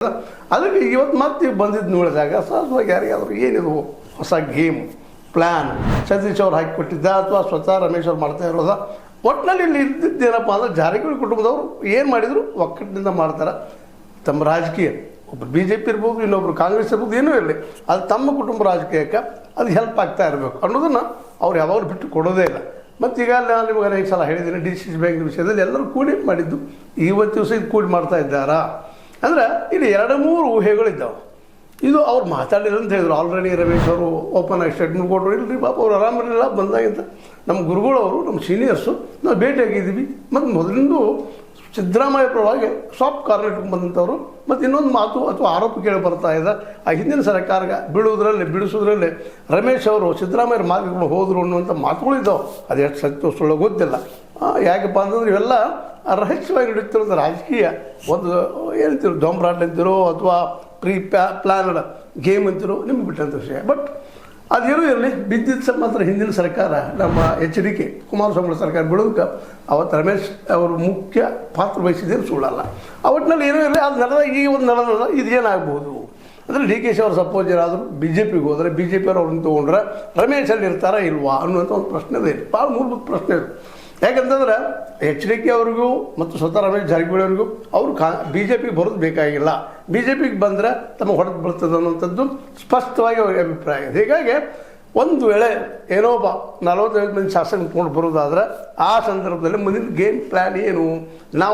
ಅದಕ್ಕೆ ಇವತ್ತು ಮತ್ತೆ ಬಂದಿದ್ದು ನೋಡಿದಾಗ ಸಹಜವಾಗಿ ಯಾರಿಗಾದರೂ ಏನಿದು ಹೊಸ ಗೇಮ್ ಪ್ಲ್ಯಾನ್ ಸತೀಶ್ ಅವ್ರು ಹಾಕಿಕೊಟ್ಟಿದ್ದ ಅಥವಾ ಸ್ವತಃ ರಮೇಶ್ ಅವ್ರು ಮಾಡ್ತಾ ಇರೋದ ಒಟ್ಟಿನಲ್ಲಿ ಇಲ್ಲಿ ಇದ್ದಿದ್ದೇನಪ್ಪ ಅಂದ್ರೆ ಜಾರಕಿಹೊಳಿ ಕುಟುಂಬದವರು ಏನು ಮಾಡಿದರು ಒಕ್ಕಟ್ಟಿನಿಂದ ಮಾಡ್ತಾರೆ. ತಮ್ಮ ರಾಜಕೀಯ ಒಬ್ಬರು ಬಿ ಜೆ ಪಿ ಇರ್ಬೋದು, ಇನ್ನೊಬ್ರು ಕಾಂಗ್ರೆಸ್ ಇರ್ಬೋದು, ಏನೂ ಇರಲಿ, ಅದು ತಮ್ಮ ಕುಟುಂಬ ರಾಜಕೀಯಕ್ಕೆ ಅದು ಹೆಲ್ಪ್ ಆಗ್ತಾ ಇರಬೇಕು ಅನ್ನೋದನ್ನು ಅವ್ರು ಯಾವಾಗಲೂ ಬಿಟ್ಟು ಕೊಡೋದೇ ಇಲ್ಲ. ಮತ್ತು ಈಗ ನಾನು ನಿಮಗೆ ಅನೇಕ ಸಲ ಹೇಳಿದ್ದೀನಿ, DCC ಬ್ಯಾಂಕ್ ವಿಷಯದಲ್ಲಿ ಎಲ್ಲರೂ ಕೂಡಿ ಮಾಡಿದ್ದು ಇವತ್ತು ದಿವಸ ಇದು ಕೂಡಿ ಮಾಡ್ತಾ ಇದ್ದಾರಾ ಅಂದರೆ ಇಲ್ಲಿ 2-3 ಊಹೆಗಳಿದ್ದಾವೆ. ಇದು ಅವ್ರು ಮಾತಾಡಿಲ್ಲ ಅಂತ ಹೇಳಿದ್ರು. ಆಲ್ರೆಡಿ ರಮೇಶ್ ಅವರು ಓಪನ್ ಆಗಿ ಸ್ಟೇಟ್ಮೆಂಟ್ ಕೊಟ್ಟರು, ಇಲ್ಲರಿ ಪಾಪ ಅವ್ರು ಆರಾಮಿರಲಿಲ್ಲ ಬಂದಾಗಿಂತ ನಮ್ಮ ಗುರುಗಳವರು ನಮ್ಮ ಸೀನಿಯರ್ಸು ನಾವು ಭೇಟಿಯಾಗಿದ್ದೀವಿ. ಮತ್ತು ಮೊದಲಿಂದು ಸಿದ್ದರಾಮಯ್ಯ ಪರವಾಗಿ ಸಾಫ್ಟ್ ಕಾರ್ನರ್ ಇಟ್ಕೊಂಡು ಬಂದಂಥವ್ರು. ಮತ್ತು ಇನ್ನೊಂದು ಮಾತು ಅಥವಾ ಆರೋಪ ಕೇಳಿ ಬರ್ತಾ ಇದೆ, ಆ ಹಿಂದಿನ ಸರ್ಕಾರಕ್ಕೆ ಬಿಡಿಸೋದ್ರಲ್ಲಿ ರಮೇಶ್ ಅವರು ಸಿದ್ದರಾಮಯ್ಯರ ಮಾರ್ಗಗಳು ಹೋದರು ಅನ್ನುವಂಥ ಮಾತುಗಳಿದ್ದಾವೆ. ಅದು ಎಷ್ಟು ಸತ್ಯ ಸುಳ್ಳು ಗೊತ್ತಿಲ್ಲ. ಯಾಕಪ್ಪ ಅಂತಂದ್ರೆ ಇವೆಲ್ಲ ರಹಸ್ಯವಾಗಿ ನಡೀತಿರೋದು ರಾಜಕೀಯ ಒಂದು ಹೇಳ್ತಿರೋ ಡೊಂಬ್ರಾಟ್ ಅಂತಿರೋ ಅಥವಾ ಪ್ಲಾನಡ್ ಗೇಮ್ ಅಂತಿರೋ ನಿಮ್ಗೆ ಬಿಟ್ಟಂಥ ವಿಷಯ. ಬಟ್ ಅದೇನೂ ಇರಲಿ, ಬಿದ್ದಿದ್ದ ಮಾತ್ರ ಹಿಂದಿನ ಸರ್ಕಾರ ನಮ್ಮ HDK ಕುಮಾರಸ್ವಾಮಿ ಸರ್ಕಾರ ಬಿಡೋದಕ್ಕೆ ಅವತ್ತು ರಮೇಶ್ ಅವರು ಮುಖ್ಯ ಪಾತ್ರ ವಹಿಸಿದ್ದೇನು ಸುಳ್ಳಲ್ಲ. ಅವತ್ತಿನಲ್ಲಿ ಏನೂ ಇರಲಿ, ಅದು ನಡೆದ ಈ ಒಂದು ನಡೆದ ಇದೇನಾಗ್ಬೋದು ಅಂದರೆ DK ಅವರು ಸಪೋಸ್ ಏನಾದರೂ BJPಗೆ ಹೋದರೆ BJP ಅವ್ರನ್ನ ತೊಗೊಂಡ್ರೆ ರಮೇಶ್ ಅಲ್ಲಿ ಇರ್ತಾರಾ ಇಲ್ವಾ ಅನ್ನುವಂಥ ಒಂದು ಪ್ರಶ್ನೆ ಇದೆ. ಭಾಳ ಮೂಲಭೂತ ಪ್ರಶ್ನೆ ಇದು. ಯಾಕಂತಂದ್ರೆ HDK ಅವ್ರಿಗೂ ಮತ್ತು ಸ್ವತಃ ರಮೇಶ್ ಜಾರಕಿಹೊಳಿ ಅವ್ರಿಗೂ ಅವರು BJPಗೆ ಬರೋದು ಬೇಕಾಗಿಲ್ಲ. BJPಗೆ ಬಂದರೆ ತಮ್ಮ ಹೊಡೆದು ಬರ್ತದೆ ಅನ್ನೋಂಥದ್ದು ಸ್ಪಷ್ಟವಾಗಿ ಅವ್ರಿಗೆ ಅಭಿಪ್ರಾಯ ಇದೆ. ಹೀಗಾಗಿ ಒಂದು ವೇಳೆ ಏನೋ 45 ಮಂದಿ ಶಾಸನ ತೊಗೊಂಡು ಬರೋದಾದ್ರೆ ಆ ಸಂದರ್ಭದಲ್ಲಿ ಮುಂದಿನ ಗೇಮ್ ಪ್ಲ್ಯಾನ್ ಏನು ನಾವು